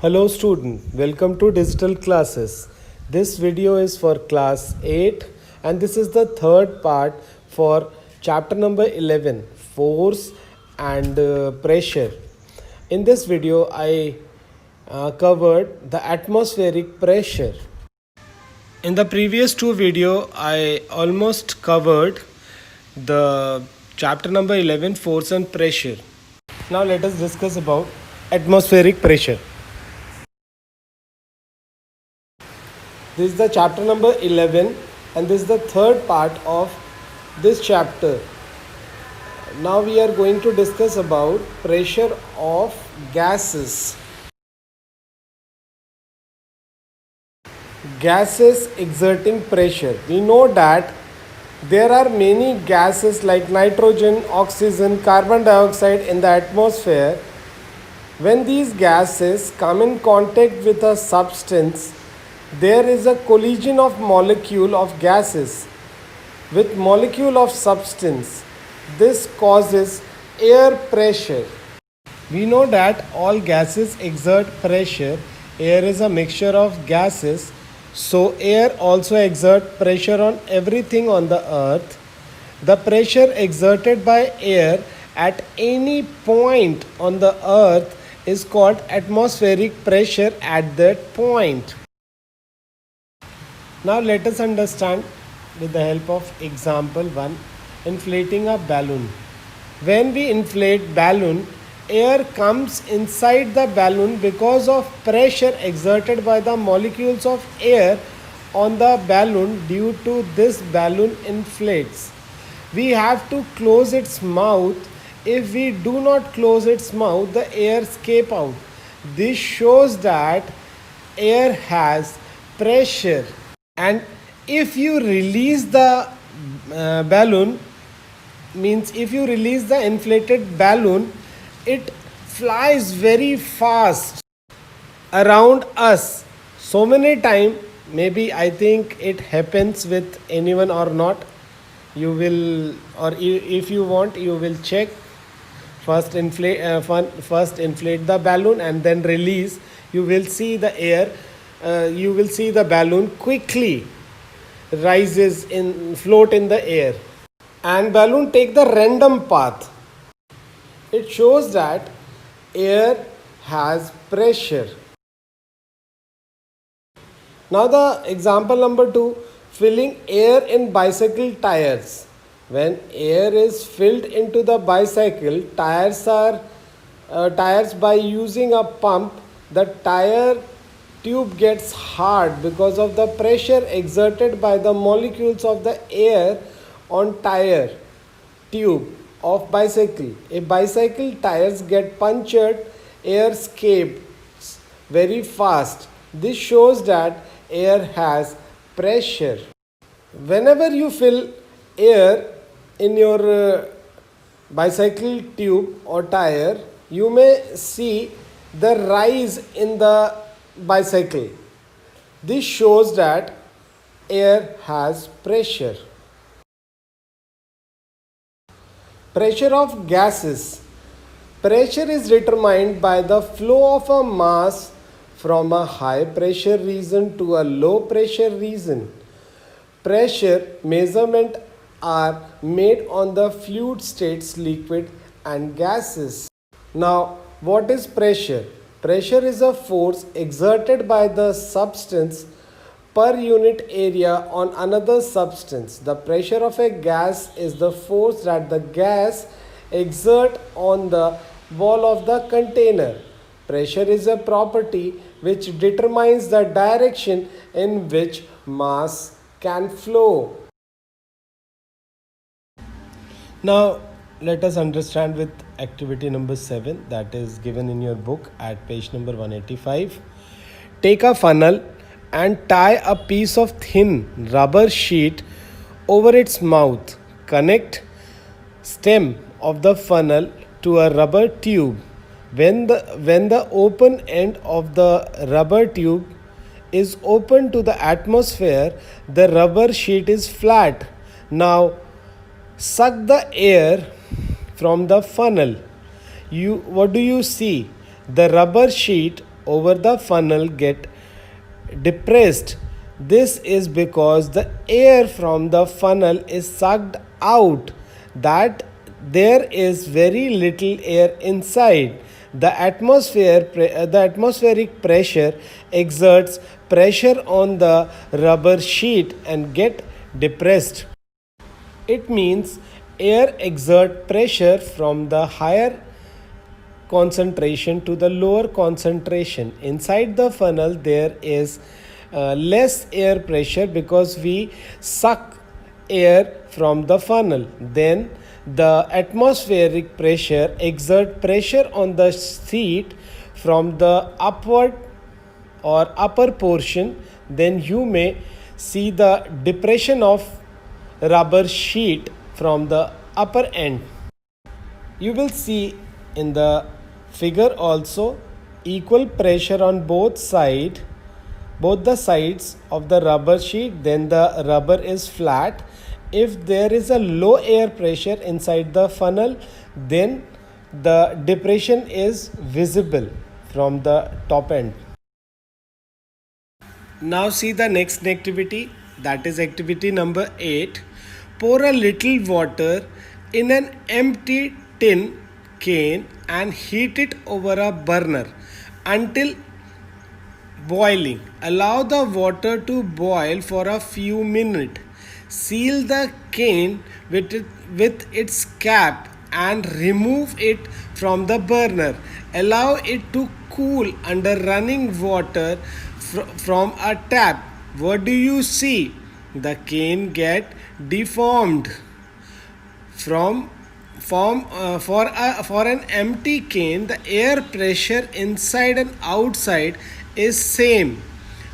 Hello student, welcome to digital classes. This video is for class 8 and this is the third part for chapter number 11, force and pressure. In this video I covered the atmospheric pressure. In the previous two video I almost covered the chapter number 11, force and pressure. Now let us discuss about atmospheric pressure. This is the chapter number 11 and this is the third part of this chapter. Now we are going to discuss about pressure of gases. Gases exerting pressure. We know that there are many gases like nitrogen, oxygen, carbon dioxide in the atmosphere. When these gases come in contact with a substance, there is a collision of molecule of gases with molecule of substance. This causes air pressure. We know that all gases exert pressure. Air is a mixture of gases, so air also exerts pressure on everything on the earth. The pressure exerted by air at any point on the earth is called atmospheric pressure at that point. Now let us understand with the help of example 1, inflating a balloon. When we inflate balloon, air comes inside the balloon because of pressure exerted by the molecules of air on the balloon. Due to this, balloon inflates. We have to close its mouth. If we do not close its mouth, the air escape out. This shows that air has pressure. And if you release the balloon, means if you release the inflated balloon, it flies very fast around us. So many times, maybe I think it happens with anyone or not. You will, or if you want, you will check. First inflate the balloon and then release. You will see the air. You will see the balloon quickly rises in float in the air, and balloon take the random path. It shows that air has pressure. Now the example number 2, filling air in bicycle tires. When air is filled into the bicycle tires by using a pump, the tire tube gets hard because of the pressure exerted by the molecules of the air on tire tube of bicycle. If bicycle tires get punctured, air escapes very fast. This shows that air has pressure. Whenever you fill air in your bicycle tube or tire, you may see the rise in the bicycle. This shows that air has pressure. Pressure of gases. Pressure is determined by the flow of a mass from a high pressure region to a low pressure region. Pressure measurements are made on the fluid states, liquid and gases. Now, what is pressure? Pressure is a force exerted by the substance per unit area on another substance. The pressure of a gas is the force that the gas exerts on the wall of the container. Pressure is a property which determines the direction in which mass can flow. Now, let us understand with activity number 7, that is given in your book at page number 185. Take a funnel and tie a piece of thin rubber sheet over its mouth. Connect stem of the funnel to a rubber tube. When the open end of the rubber tube is open to the atmosphere, the rubber sheet is flat. Now, suck the air from the funnel. What do you see? The rubber sheet over the funnel get depressed. This is because the air from the funnel is sucked out, that there is very little air inside. The atmospheric pressure exerts pressure on the rubber sheet and get depressed. It means air exert pressure from the higher concentration to the lower concentration. Inside the funnel, there is less air pressure because we suck air from the funnel. Then the atmospheric pressure exert pressure on the seat from the upward or upper portion. Then you may see the depression of rubber sheet from the upper end. You will see in the figure also equal pressure on both the sides of the rubber sheet. Then the rubber is flat. If there is a low air pressure inside the funnel, then the depression is visible from the top end. Now see the next activity, that is activity number 8. Pour a little water in an empty tin can and heat it over a burner until boiling. Allow the water to boil for a few minutes. Seal the can with its cap and remove it from the burner. Allow it to cool under running water from a tap. What do you see? The can get deformed. For an empty can, the air pressure inside and outside is same.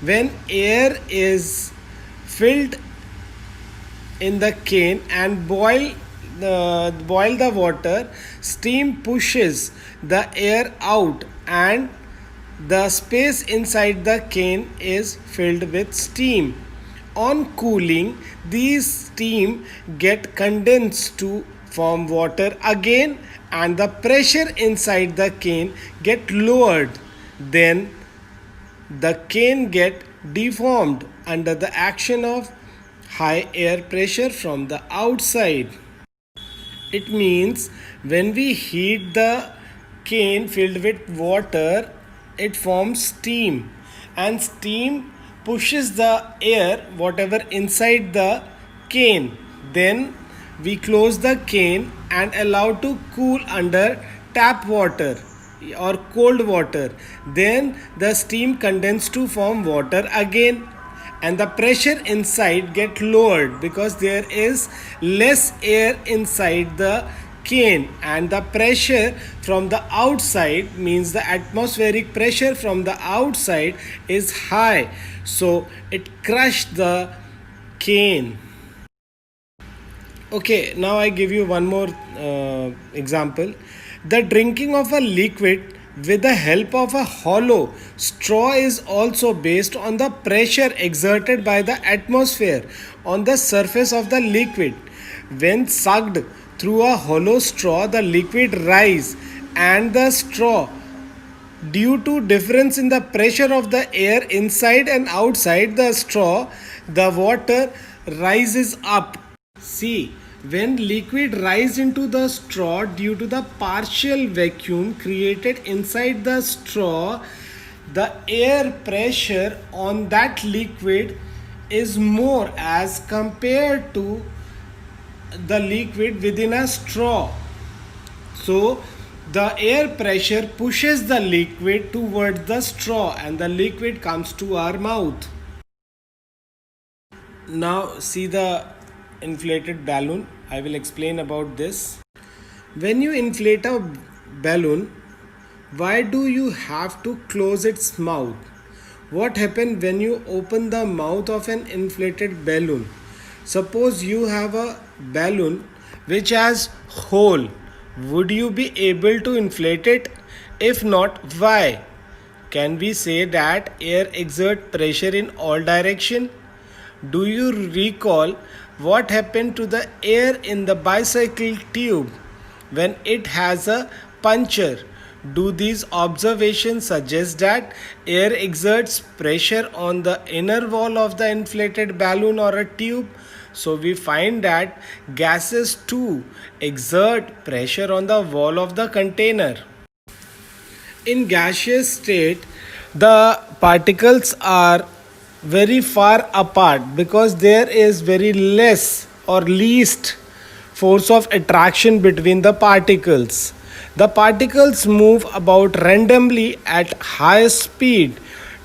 When air is filled in the can and boil the water, steam pushes the air out and the space inside the can is filled with steam. On cooling, these steam get condensed to form water again and the pressure inside the can get lowered. Then the can get deformed under the action of high air pressure from the outside. It means when we heat the can filled with water, it forms steam, and steam pushes the air whatever inside the can. Then we close the can and allow to cool under tap water or cold water. Then the steam condenses to form water again and the pressure inside get lowered because there is less air inside the can, and the pressure from the outside means the atmospheric pressure from the outside is high, so it crushed the cane. Okay, now I give you one more example. The drinking of a liquid with the help of a hollow straw is also based on the pressure exerted by the atmosphere on the surface of the liquid. When sucked through a hollow straw, the liquid rises and the straw, due to difference in the pressure of the air inside and outside the straw, the water rises up. See, when liquid rises into the straw due to the partial vacuum created inside the straw, the air pressure on that liquid is more as compared to the liquid within a straw. So, the air pressure pushes the liquid towards the straw and the liquid comes to our mouth. Now, see the inflated balloon. I will explain about this. When you inflate a balloon, why do you have to close its mouth? What happens when you open the mouth of an inflated balloon? Suppose you have a balloon which has hole. Would you be able to inflate it? If not, why? Can we say that air exerts pressure in all directions? Do you recall what happened to the air in the bicycle tube when it has a puncture? Do these observations suggest that air exerts pressure on the inner wall of the inflated balloon or a tube? So we find that gases too exert pressure on the wall of the container. In gaseous state, the particles are very far apart because there is very less or least force of attraction between the particles. The particles move about randomly at high speed.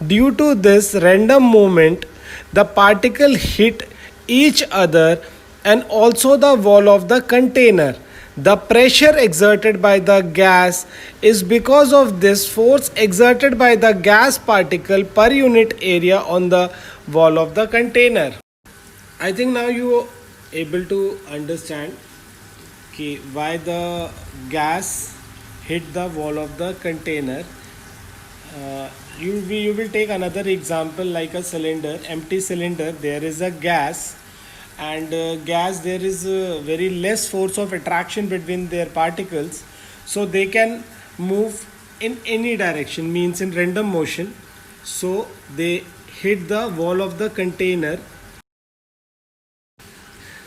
Due to this random movement, the particle hit each other and also the wall of the container. The pressure exerted by the gas is because of this force exerted by the gas particle per unit area on the wall of the container. I think now you are able to understand why the gas hit the wall of the container. You will take another example like a cylinder, empty cylinder. There is a gas, and gas there is very less force of attraction between their particles, so they can move in any direction, means in random motion. So they hit the wall of the container.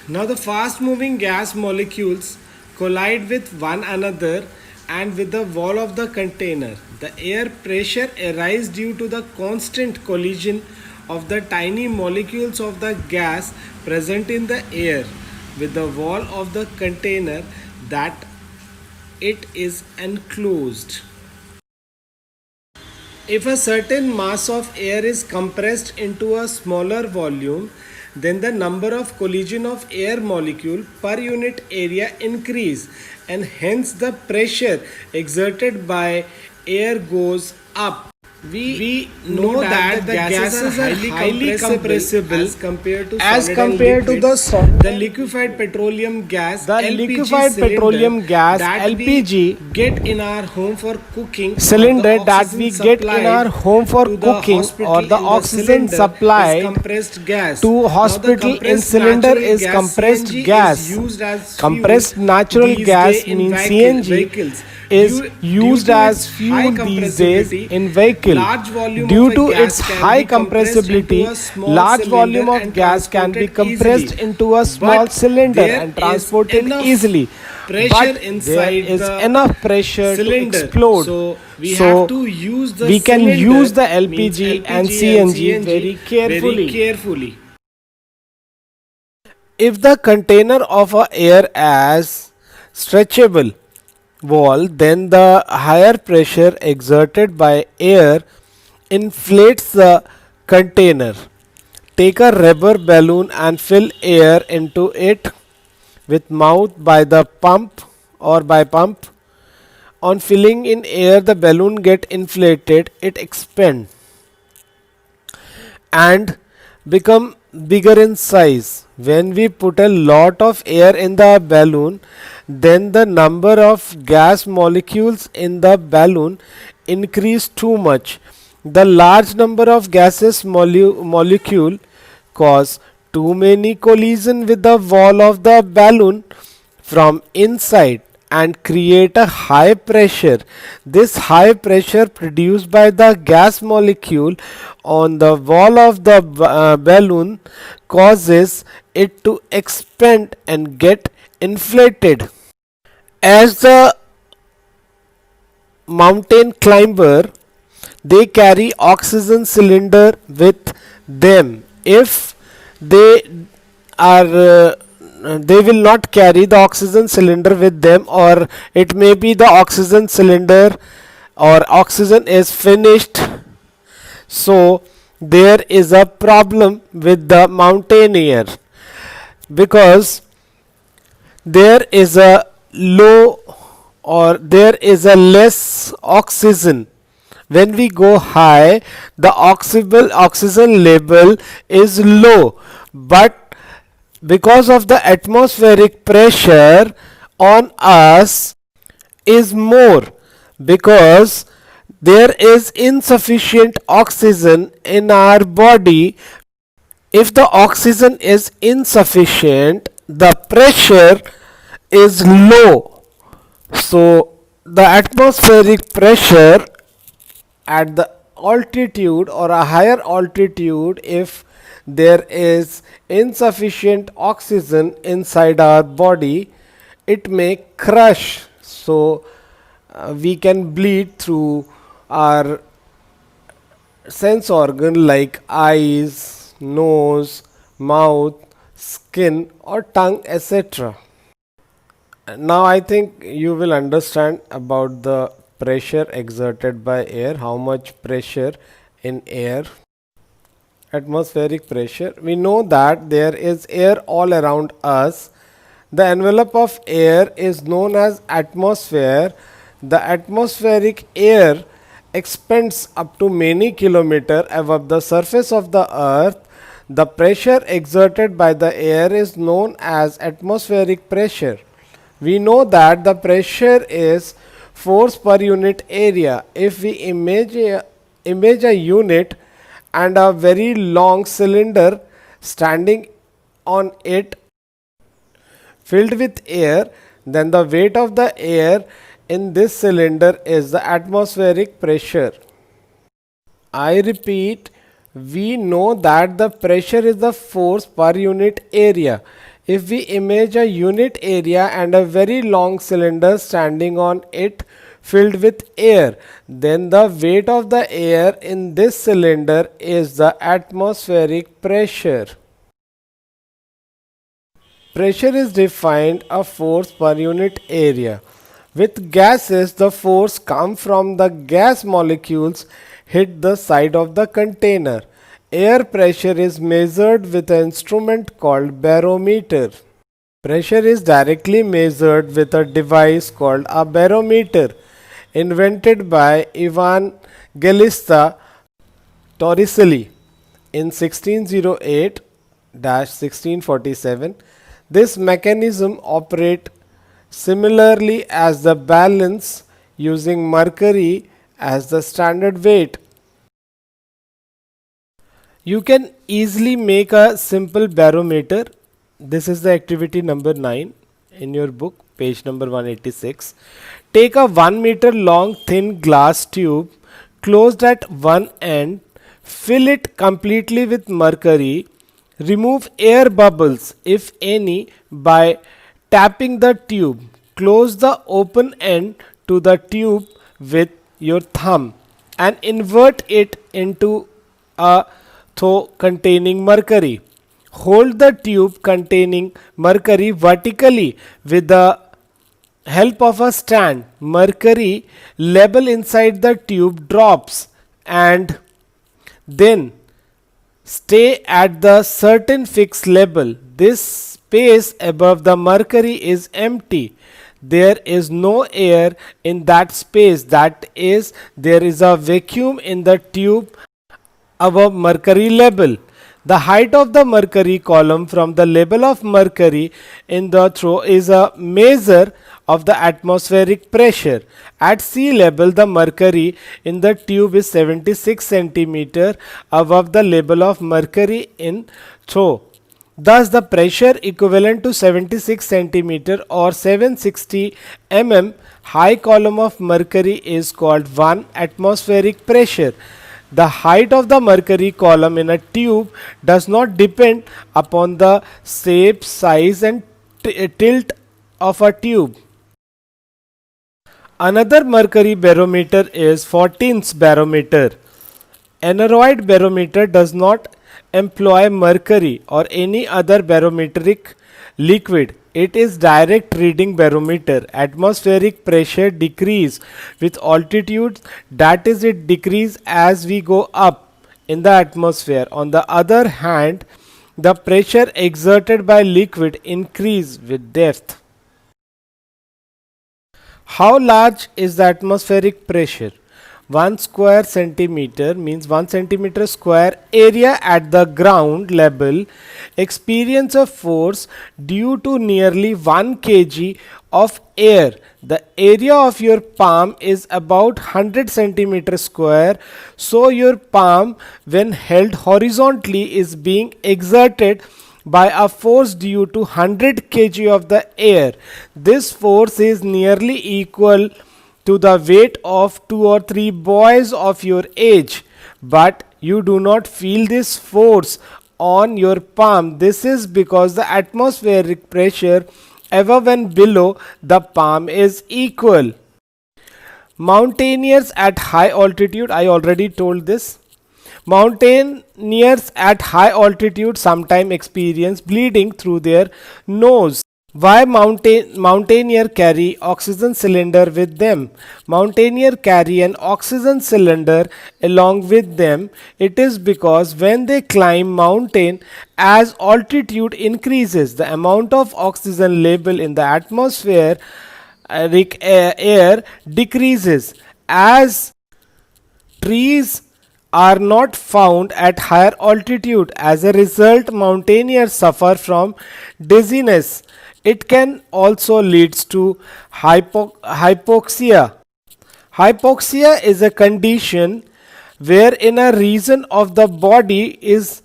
Now the fast moving gas molecules collide with one another and with the wall of the container. The air pressure arises due to the constant collision of the tiny molecules of the gas present in the air with the wall of the container that it is enclosed. If a certain mass of air is compressed into a smaller volume, then the number of collision of air molecule per unit area increase, and hence the pressure exerted by air goes up. We know that the gases are highly compressible as compared to the solid. The liquefied petroleum gas, LPG, get in our home for cooking, cylinder that we get in our home for cooking, or the oxygen supply to hospital in cylinder is compressed gas. Compressed natural gas means CNG is used as fuel these days in vehicle. Due to its high compressibility, large volume of gas can be compressed into a small cylinder and transported easily. But there is enough pressure to explode. So we can use the LPG and CNG very carefully. If the container of a air as stretchable wall, then the higher pressure exerted by air inflates the container. Take a rubber balloon and fill air into it with mouth by the pump or by pump. On filling in air, the balloon get inflated, it expand and become bigger in size. When we put a lot of air in the balloon, then the number of gas molecules in the balloon increase too much. The large number of gases molecule cause too many collision with the wall of the balloon from inside and create a high pressure. This high pressure produced by the gas molecule on the wall of the balloon causes it to expand and get inflated. As the mountain climber, they carry oxygen cylinder with them. If they are they will not carry the oxygen cylinder with them, or it may be the oxygen cylinder or oxygen is finished, so there is a problem with the mountaineer because there is a low or there is a less oxygen. When we go high, the oxygen level is low, but because of the atmospheric pressure on us is more, because there is insufficient oxygen in our body. If the oxygen is insufficient, the pressure is low, so The atmospheric pressure at the altitude or a higher altitude, if there is insufficient oxygen inside our body, it may crush, so we can bleed through our sense organ like eyes, nose, mouth, skin or tongue, etc. Now I think you will understand about the pressure exerted by air, how much pressure in air. Atmospheric pressure. We know that there is air all around us. The envelope of air is known as atmosphere. The atmospheric air expands up to many kilometers above the surface of the earth. The pressure exerted by the air is known as atmospheric pressure. We know that the pressure is force per unit area. If we image a unit and a very long cylinder standing on it filled with air, then the weight of the air in this cylinder is the atmospheric pressure. I repeat, we know that the pressure is the force per unit area. If we image a unit area and a very long cylinder standing on it filled with air, then the weight of the air in this cylinder is the atmospheric pressure. Pressure is defined a force per unit area. With gases, the force comes from the gas molecules hit the side of the container. Air pressure is measured with an instrument called barometer. Pressure is directly measured with a device called a barometer, invented by Evangelista Torricelli in 1608-1647. This mechanism operates similarly as the balance, using mercury as the standard weight. You can easily make a simple barometer. This is the activity number 9 in your book, page number 186. Take a 1 meter long thin glass tube closed at one end, fill it completely with mercury, remove air bubbles if any by tapping the tube. Close the open end to the tube with your thumb and invert it into a through containing mercury. Hold the tube containing mercury vertically with the help of a stand. Mercury level inside the tube drops and then stay at the certain fixed level. This space above the mercury is empty. There is no air in that space, that is, there is a vacuum in the tube above mercury level. The height of the mercury column from the level of mercury in the throw is a measure of the atmospheric pressure. At sea level, the mercury in the tube is 76 centimeter above the level of mercury in throw. Thus, the pressure equivalent to 76 centimeter or 760 mm high column of mercury is called 1 atmospheric pressure. The height of the mercury column in a tube does not depend upon the shape, size and tilt of a tube. Another mercury barometer is 14th barometer. Aneroid barometer does not employ mercury or any other barometric liquid. It is direct reading barometer. Atmospheric pressure decrease with altitude, that is, it decrease as we go up in the atmosphere. On the other hand, the pressure exerted by liquid increase with depth. How large is the atmospheric pressure? 1 square centimeter means 1 centimeter square area at the ground level experience a force due to nearly 1 kg of air. The area of your palm is about 100 centimeter square, so your palm when held horizontally is being exerted by a force due to 100 kg of the air. This force is nearly equal to the weight of 2 or 3 boys of your age, but you do not feel this force on your palm. This is because the atmospheric pressure above and below the palm is equal. Mountaineers at high altitude, I already told this. Mountaineers at high altitude sometimes experience bleeding through their nose. Why mountaineer carry oxygen cylinder with them? Mountaineer carry an oxygen cylinder along with them. It is because when they climb mountain, as altitude increases, the amount of oxygen level in the atmosphere air decreases. As trees are not found at higher altitude, as a result mountaineers suffer from dizziness. It can also leads to hypoxia. Hypoxia is a condition wherein a region of the body is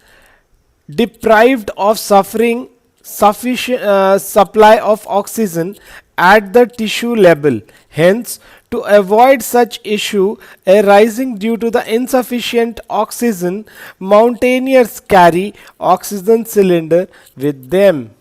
deprived of suffering sufficient supply of oxygen at the tissue level. Hence, to avoid such issue arising due to the insufficient oxygen, mountaineers carry oxygen cylinder with them.